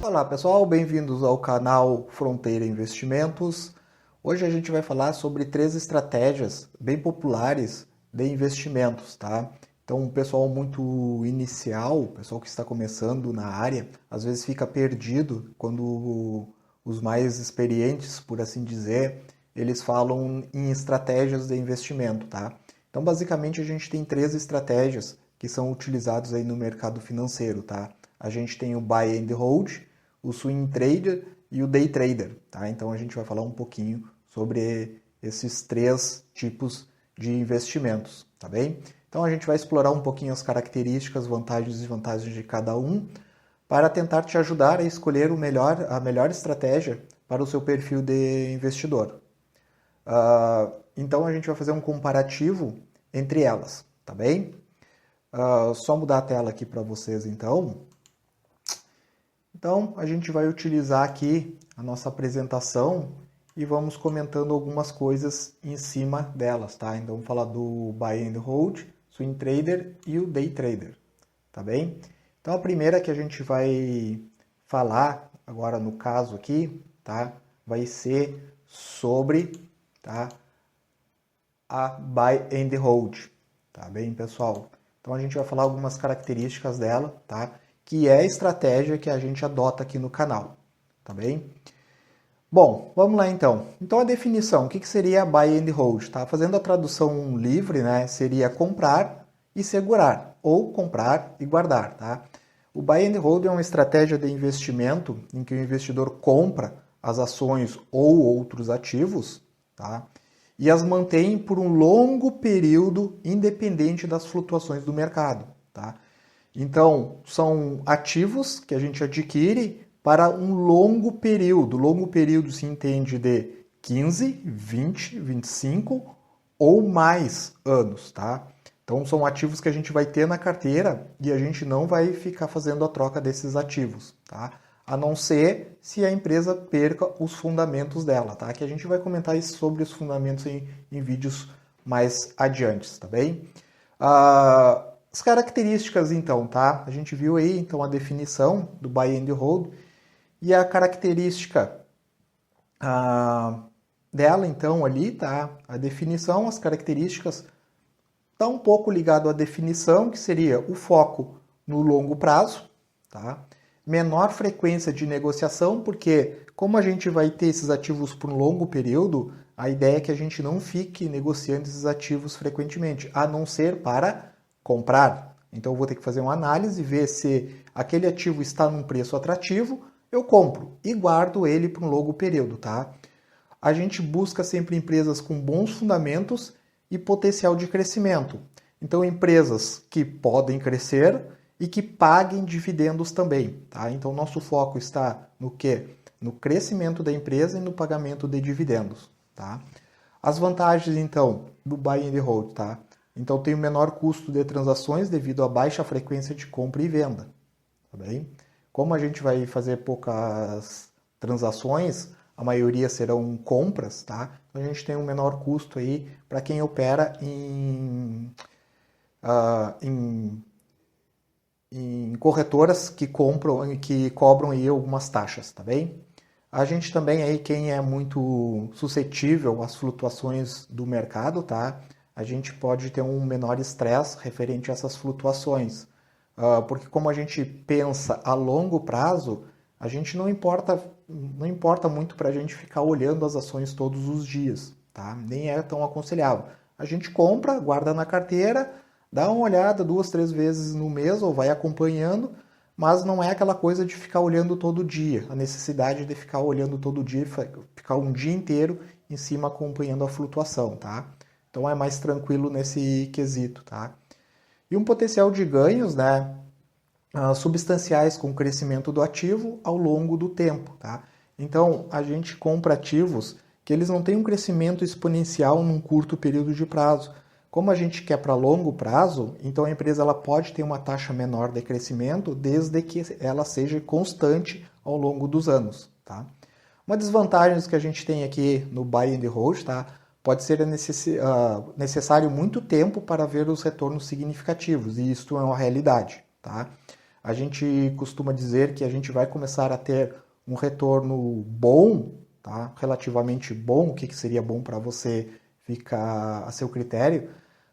Olá pessoal, bem-vindos ao canal Fronteira Investimentos. Hoje a gente vai falar sobre 3 estratégias bem populares de investimentos, tá? Então, o pessoal muito inicial, o pessoal que está começando na área, às vezes fica perdido quando os mais experientes, por assim dizer, eles falam em estratégias de investimento, tá? Então, basicamente, a gente tem 3 estratégias que são utilizadas aí no mercado financeiro, tá? A gente tem o Buy and Hold, o Swing Trader e o Day Trader, tá? Então a gente vai falar um pouquinho sobre esses 3 tipos de investimentos, tá bem? Então a gente vai explorar um pouquinho as características, vantagens e desvantagens de cada um para tentar te ajudar a escolher a melhor estratégia para o seu perfil de investidor. Então a gente vai fazer um comparativo entre elas, tá bem? Só mudar a tela aqui para vocês então. Então, a gente vai utilizar aqui a nossa apresentação e vamos comentando algumas coisas em cima delas, tá? Então, vamos falar do Buy and Hold, Swing Trader e o Day Trader, tá bem? Então, a primeira que a gente vai falar agora no caso aqui, tá? Vai ser sobre, tá? A Buy and Hold, tá bem, pessoal? Então, a gente vai falar algumas características dela, tá? Que é a estratégia que a gente adota aqui no canal, tá bem? Bom, vamos lá então. Então a definição, o que seria Buy and Hold? Tá? Fazendo a tradução livre, né, seria comprar e segurar, ou comprar e guardar, tá? O Buy and Hold é uma estratégia de investimento em que o investidor compra as ações ou outros ativos, tá? E as mantém por um longo período independente das flutuações do mercado, tá? Então, são ativos que a gente adquire para um longo período. Longo período se entende de 15, 20, 25 ou mais anos, tá? Então, são ativos que a gente vai ter na carteira e a gente não vai ficar fazendo a troca desses ativos, tá? A não ser se a empresa perca os fundamentos dela, tá? Que a gente vai comentar sobre os fundamentos em vídeos mais adiante, tá bem? As características, então, tá? A gente viu aí, então, a definição do Buy and Hold e a característica dela, então, ali, tá? A definição, as características, tá um pouco ligado à definição, que seria o foco no longo prazo, tá? Menor frequência de negociação, porque como a gente vai ter esses ativos por um longo período, a ideia é que a gente não fique negociando esses ativos frequentemente, a não ser para comprar. Então eu vou ter que fazer uma análise, ver se aquele ativo está num preço atrativo, eu compro e guardo ele por um longo período, tá? A gente busca sempre empresas com bons fundamentos e potencial de crescimento. Então empresas que podem crescer e que paguem dividendos também, tá? Então nosso foco está no quê? No crescimento da empresa e no pagamento de dividendos, tá? As vantagens então do Buy and Hold, tá? Então tem o menor custo de transações devido à baixa frequência de compra e venda, tá bem? Como a gente vai fazer poucas transações, a maioria serão compras, tá? Então a gente tem um menor custo aí para quem opera em corretoras que cobram aí algumas taxas, tá bem? A gente também aí, quem é muito suscetível às flutuações do mercado, tá? A gente pode ter um menor estresse referente a essas flutuações. Porque como a gente pensa a longo prazo, a gente não importa muito para a gente ficar olhando as ações todos os dias, tá? Nem é tão aconselhável. A gente compra, guarda na carteira, dá uma olhada 2, 3 vezes no mês ou vai acompanhando, mas não é aquela coisa de ficar olhando todo dia, a necessidade de ficar olhando todo dia, ficar um dia inteiro em cima acompanhando a flutuação, tá? Então é mais tranquilo nesse quesito, tá? E um potencial de ganhos, né, substanciais com o crescimento do ativo ao longo do tempo, tá? Então a gente compra ativos que eles não têm um crescimento exponencial num curto período de prazo. Como a gente quer para longo prazo, então a empresa ela pode ter uma taxa menor de crescimento desde que ela seja constante ao longo dos anos, tá? Uma desvantagem que a gente tem aqui no Buy and Hold, tá? Pode ser necessário muito tempo para ver os retornos significativos, e isto é uma realidade, tá? a gente costuma dizer que a gente vai começar a ter um retorno bom, tá? Relativamente bom, o que seria bom para você fica a seu critério,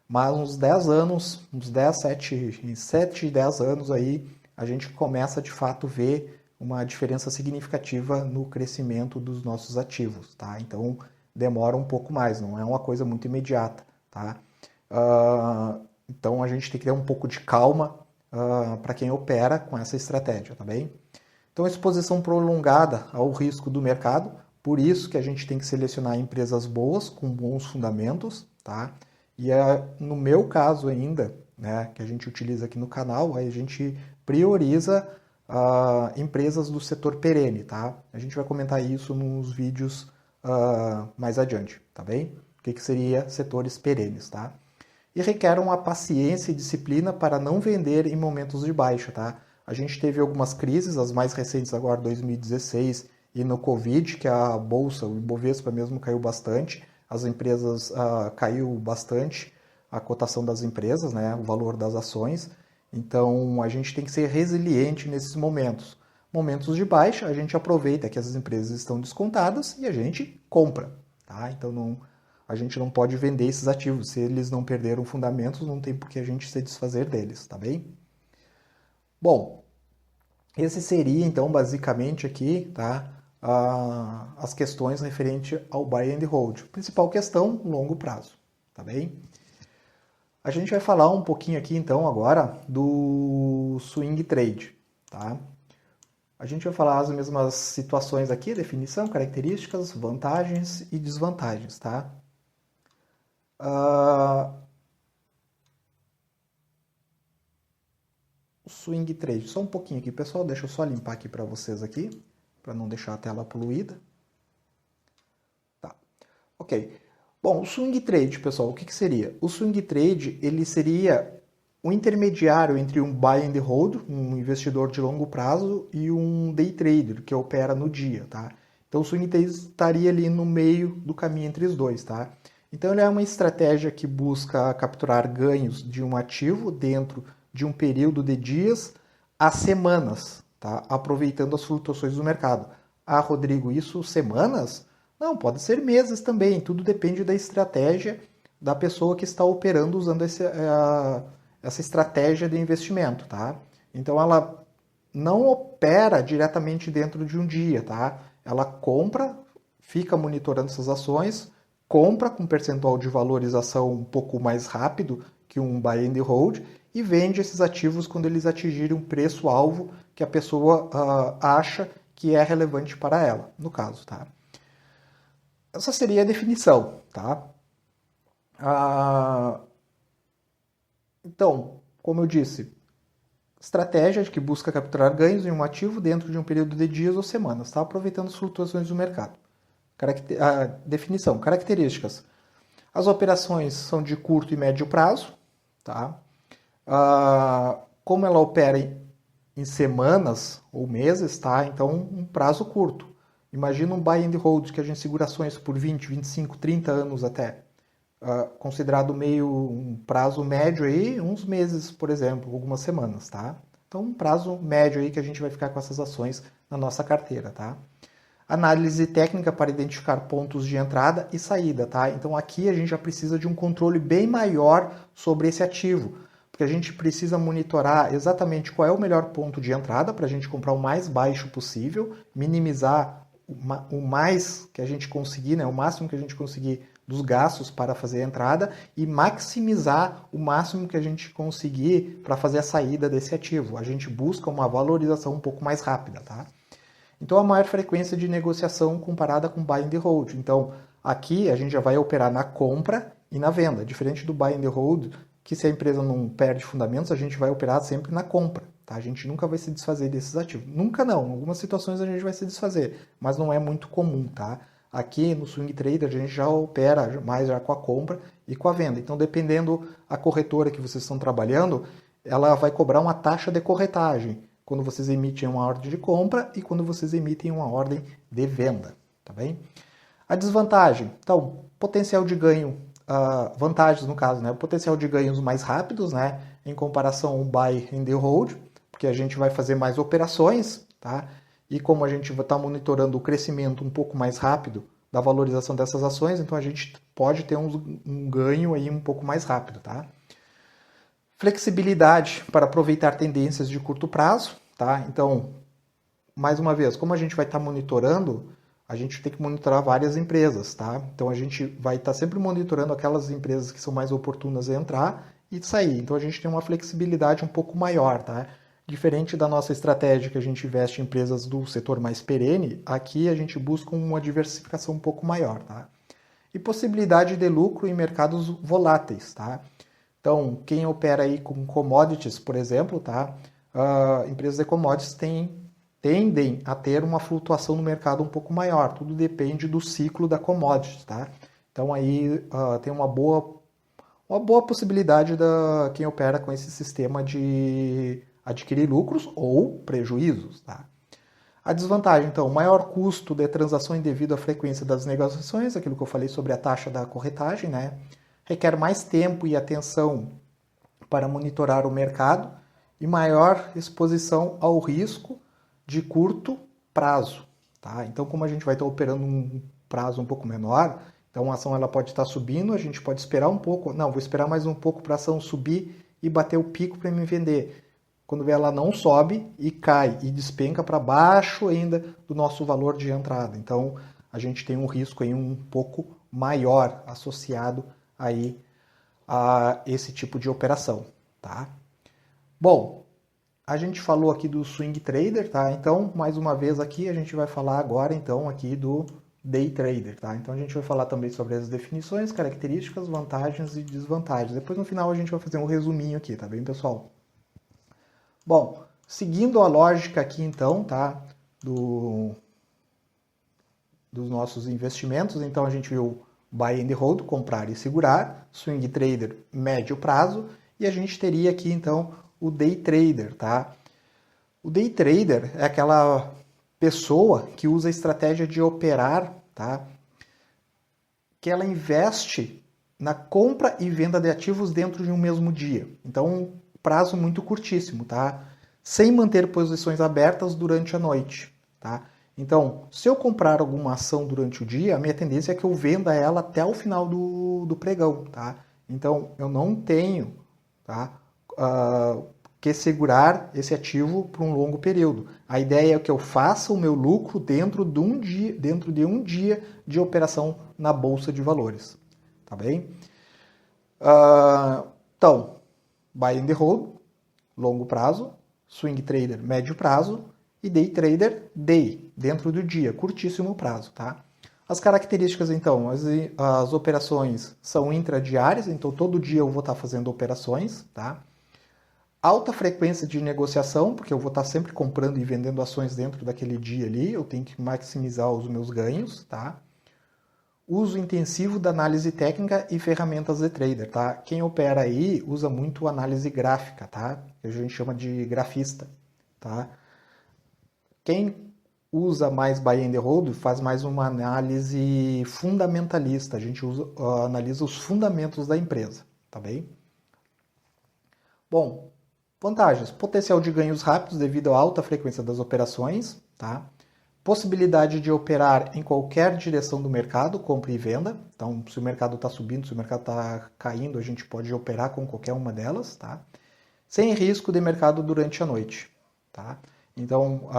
mas uns 10 anos, uns 10, 7, 10 anos aí, a gente começa de fato ver uma diferença significativa no crescimento dos nossos ativos, tá? Então demora um pouco mais, não é uma coisa muito imediata, tá? Então a gente tem que ter um pouco de calma para quem opera com essa estratégia, tá bem? Então exposição prolongada ao risco do mercado, por isso que a gente tem que selecionar empresas boas, com bons fundamentos, tá? E no meu caso ainda, né, que a gente utiliza aqui no canal, a gente prioriza empresas do setor perene, tá? A gente vai comentar isso nos vídeos mais adiante, tá bem? O que seria setores perenes, tá? E requer uma paciência e disciplina para não vender em momentos de baixa, tá? A gente teve algumas crises, as mais recentes agora, 2016, e no Covid, que a Bolsa, o Ibovespa mesmo caiu bastante, as empresas caiu bastante, a cotação das empresas, né, o valor das ações. Então, a gente tem que ser resiliente nesses momentos. Momentos de baixa, a gente aproveita que as empresas estão descontadas e a gente compra, tá? Então, a gente não pode vender esses ativos. Se eles não perderam fundamentos, não tem por que a gente se desfazer deles, tá bem? Bom, esse seria, então, basicamente aqui, tá? As questões referentes ao buy and hold. Principal questão, longo prazo, tá bem? A gente vai falar um pouquinho aqui, então, agora do swing trade, tá? A gente vai falar as mesmas situações aqui, definição, características, vantagens e desvantagens, tá? O swing trade, só um pouquinho aqui, pessoal, deixa eu só limpar aqui para vocês aqui, para não deixar a tela poluída. Tá, ok. Bom, o swing trade, pessoal, o que seria? O swing trade, ele seria um intermediário entre um buy and hold, um investidor de longo prazo, e um day trader, que opera no dia, tá? Então, o swing trade estaria ali no meio do caminho entre os dois, tá? Então, ele é uma estratégia que busca capturar ganhos de um ativo dentro de um período de dias a semanas, tá? Aproveitando as flutuações do mercado. Ah, Rodrigo, isso semanas? Não, pode ser meses também, tudo depende da estratégia da pessoa que está operando usando essa estratégia de investimento, tá? Então ela não opera diretamente dentro de um dia, tá? Ela compra, fica monitorando essas ações, compra com percentual de valorização um pouco mais rápido que um buy and hold e vende esses ativos quando eles atingirem um preço-alvo que a pessoa acha que é relevante para ela, no caso, tá? Essa seria a definição, tá? Então, como eu disse, estratégia que busca capturar ganhos em um ativo dentro de um período de dias ou semanas, tá? Aproveitando as flutuações do mercado. Definição, características. As operações são de curto e médio prazo, tá? Como ela opera em semanas ou meses, tá? Então, um prazo curto. Imagina um buy and hold que a gente segura ações por 20, 25, 30 anos até. Considerado meio um prazo médio aí, uns meses, por exemplo, algumas semanas, tá? Então, um prazo médio aí que a gente vai ficar com essas ações na nossa carteira, tá? Análise técnica para identificar pontos de entrada e saída, tá? Então, aqui a gente já precisa de um controle bem maior sobre esse ativo, porque a gente precisa monitorar exatamente qual é o melhor ponto de entrada para a gente comprar o mais baixo possível, minimizar o mais que a gente conseguir, né, o máximo que a gente conseguir dos gastos para fazer a entrada e maximizar o máximo que a gente conseguir para fazer a saída desse ativo. A gente busca uma valorização um pouco mais rápida, tá? Então, a maior frequência de negociação comparada com buy and hold. Então, aqui a gente já vai operar na compra e na venda, diferente do buy and hold, que se a empresa não perde fundamentos, a gente vai operar sempre na compra. Tá? A gente nunca vai se desfazer desses ativos. Nunca não. Em algumas situações a gente vai se desfazer, mas não é muito comum, tá? Aqui no swing trader a gente já opera mais já com a compra e com a venda. Então, dependendo a corretora que vocês estão trabalhando, ela vai cobrar uma taxa de corretagem quando vocês emitem uma ordem de compra e quando vocês emitem uma ordem de venda, tá bem? A desvantagem, então, potencial de ganho, vantagens no caso, né? O potencial de ganhos mais rápidos, né? Em comparação ao buy and hold, porque a gente vai fazer mais operações, tá? E como a gente vai estar monitorando o crescimento um pouco mais rápido da valorização dessas ações, então a gente pode ter um ganho aí um pouco mais rápido, tá? Flexibilidade para aproveitar tendências de curto prazo, tá? Então, mais uma vez, como a gente vai estar monitorando, a gente tem que monitorar várias empresas, tá? Então a gente vai estar sempre monitorando aquelas empresas que são mais oportunas a entrar e sair. Então a gente tem uma flexibilidade um pouco maior, tá? Diferente da nossa estratégia que a gente investe em empresas do setor mais perene, aqui a gente busca uma diversificação um pouco maior, tá? E possibilidade de lucro em mercados voláteis, tá? Então, quem opera aí com commodities, por exemplo, tá? Empresas de commodities tendem a ter uma flutuação no mercado um pouco maior. Tudo depende do ciclo da commodity, tá? Então aí tem uma boa possibilidade da quem opera com esse sistema de adquirir lucros ou prejuízos, tá? A desvantagem, então, maior custo de transações devido à frequência das negociações, aquilo que eu falei sobre a taxa da corretagem, né? Requer mais tempo e atenção para monitorar o mercado e maior exposição ao risco de curto prazo, tá? Então, como a gente vai estar operando um prazo um pouco menor, então a ação ela pode estar subindo, a gente pode esperar um pouco, não, vou esperar mais um pouco para a ação subir e bater o pico para me vender. Quando ela não sobe e cai e despenca para baixo ainda do nosso valor de entrada. Então, a gente tem um risco aí um pouco maior associado aí a esse tipo de operação, tá? Bom, a gente falou aqui do swing trader, tá? Então, mais uma vez aqui, a gente vai falar agora, então, aqui do day trader, tá? Então, a gente vai falar também sobre as definições, características, vantagens e desvantagens. Depois, no final, a gente vai fazer um resuminho aqui, tá bem, pessoal? Bom, seguindo a lógica aqui, então, tá? Dos nossos investimentos, então, a gente viu buy and hold, comprar e segurar, swing trader, médio prazo, e a gente teria aqui, então, o day trader, tá? O day trader é aquela pessoa que usa a estratégia de operar, tá? Que ela investe na compra e venda de ativos dentro de um mesmo dia. Então, prazo muito curtíssimo, tá? Sem manter posições abertas durante a noite, tá? Então, se eu comprar alguma ação durante o dia, a minha tendência é que eu venda ela até o final do pregão, tá? Então, eu não tenho, tá? Que segurar esse ativo por um longo período. A ideia é que eu faça o meu lucro dentro de um dia de operação na Bolsa de Valores, tá bem? Então, buy and hold, longo prazo, swing trader, médio prazo, e day trader, day, dentro do dia, curtíssimo prazo, tá? As características, então, as operações são intradiárias, então todo dia eu vou estar fazendo operações, tá? Alta frequência de negociação, porque eu vou estar sempre comprando e vendendo ações dentro daquele dia ali, eu tenho que maximizar os meus ganhos, tá? Uso intensivo da análise técnica e ferramentas de trader, tá? Quem opera aí usa muito análise gráfica, tá? Que a gente chama de grafista, tá? Quem usa mais buy and hold faz mais uma análise fundamentalista, a gente analisa os fundamentos da empresa, tá bem? Bom, vantagens: potencial de ganhos rápidos devido à alta frequência das operações, tá? Possibilidade de operar em qualquer direção do mercado, compra e venda. Então, se o mercado está subindo, se o mercado está caindo, a gente pode operar com qualquer uma delas, tá? Sem risco de mercado durante a noite, tá? Então,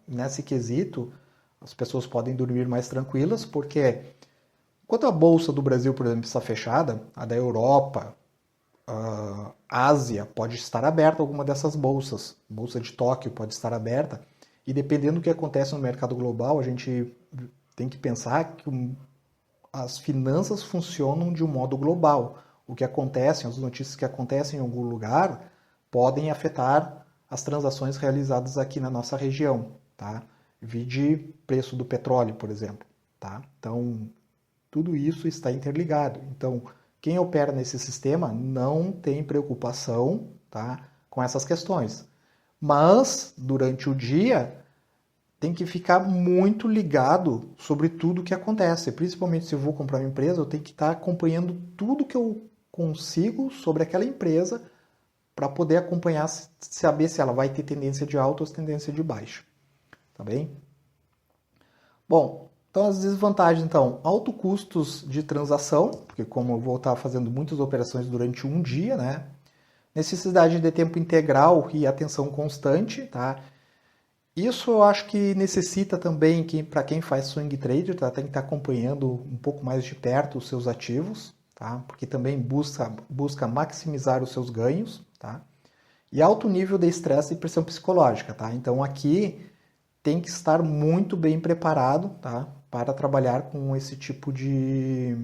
nesse quesito, as pessoas podem dormir mais tranquilas, porque enquanto a Bolsa do Brasil, por exemplo, está fechada, a da Europa, a Ásia pode estar aberta, alguma dessas bolsas. Bolsa de Tóquio pode estar aberta. E dependendo do que acontece no mercado global, a gente tem que pensar que as finanças funcionam de um modo global. O que acontece, as notícias que acontecem em algum lugar, podem afetar as transações realizadas aqui na nossa região, tá? Vide preço do petróleo, por exemplo, tá? Então, tudo isso está interligado. Então, quem opera nesse sistema não tem preocupação, tá, com essas questões. Mas, durante o dia, tem que ficar muito ligado sobre tudo o que acontece. Principalmente se eu vou comprar uma empresa, eu tenho que estar acompanhando tudo que eu consigo sobre aquela empresa para poder acompanhar, saber se ela vai ter tendência de alta ou tendência de baixa. Tá bem? Bom, então as desvantagens, então, alto custos de transação, porque como eu vou estar fazendo muitas operações durante um dia, né? Necessidade de tempo integral e atenção constante, tá? Isso eu acho que necessita também, para quem faz swing trader, tá? Tem que estar acompanhando um pouco mais de perto os seus ativos, tá? Porque também busca maximizar os seus ganhos, tá? E alto nível de estresse e pressão psicológica, tá? Então aqui tem que estar muito bem preparado, tá? Para trabalhar com esse tipo de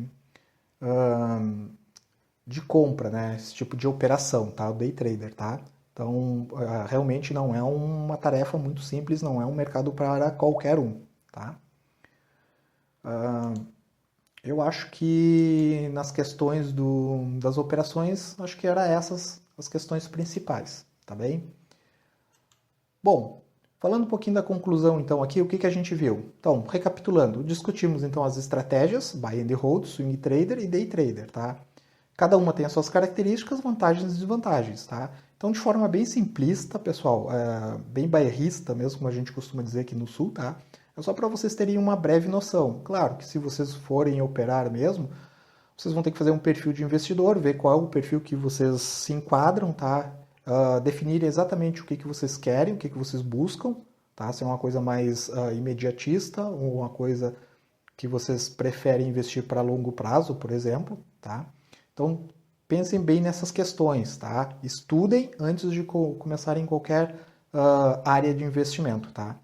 compra, né? Esse tipo de operação, tá? O day trader, tá? Então, realmente não é uma tarefa muito simples, não é um mercado para qualquer um, tá? Eu acho que nas questões das operações, acho que eram essas as questões principais, tá bem? Bom, falando um pouquinho da conclusão, então, aqui, o que a gente viu? Então, recapitulando, discutimos, então, as estratégias, buy and hold, swing trader e day trader, tá? Cada uma tem as suas características, vantagens e desvantagens, tá? Então, de forma bem simplista, pessoal, bem bairrista mesmo, como a gente costuma dizer aqui no Sul, tá? É só para vocês terem uma breve noção. Claro que se vocês forem operar mesmo, vocês vão ter que fazer um perfil de investidor, ver qual é o perfil que vocês se enquadram, tá? Definir exatamente o que vocês querem, o que vocês buscam, tá? Se é uma coisa mais imediatista ou uma coisa que vocês preferem investir para longo prazo, por exemplo, tá? Então, pensem bem nessas questões, tá? Estudem antes de começarem qualquer área de investimento, tá?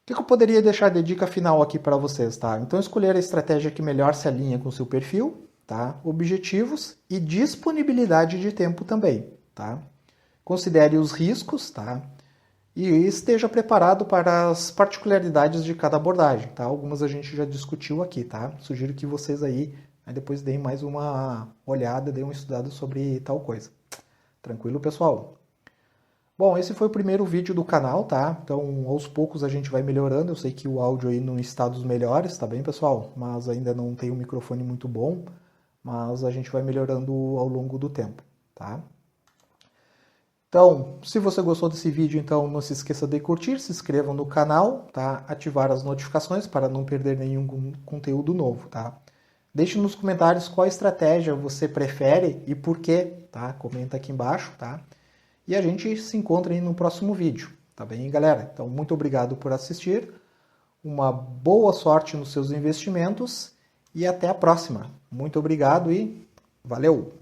O que eu poderia deixar de dica final aqui para vocês, tá? Então, escolher a estratégia que melhor se alinha com o seu perfil, tá? Objetivos e disponibilidade de tempo também, tá? Considere os riscos, tá? E esteja preparado para as particularidades de cada abordagem, tá? Algumas a gente já discutiu aqui, tá? Sugiro que vocês aí depois deem mais uma olhada, deem uma estudada sobre tal coisa. Tranquilo, pessoal? Bom, esse foi o primeiro vídeo do canal, tá? Então, aos poucos a gente vai melhorando. Eu sei que o áudio aí não está dos melhores, tá bem, pessoal? Mas ainda não tem um microfone muito bom, mas a gente vai melhorando ao longo do tempo, tá? Então, se você gostou desse vídeo, então não se esqueça de curtir, se inscreva no canal, tá? Ativar as notificações para não perder nenhum conteúdo novo, tá? Deixe nos comentários qual estratégia você prefere e por quê, tá? Comenta aqui embaixo, tá? E a gente se encontra aí no próximo vídeo, tá bem, galera? Então, muito obrigado por assistir, uma boa sorte nos seus investimentos e até a próxima. Muito obrigado e valeu!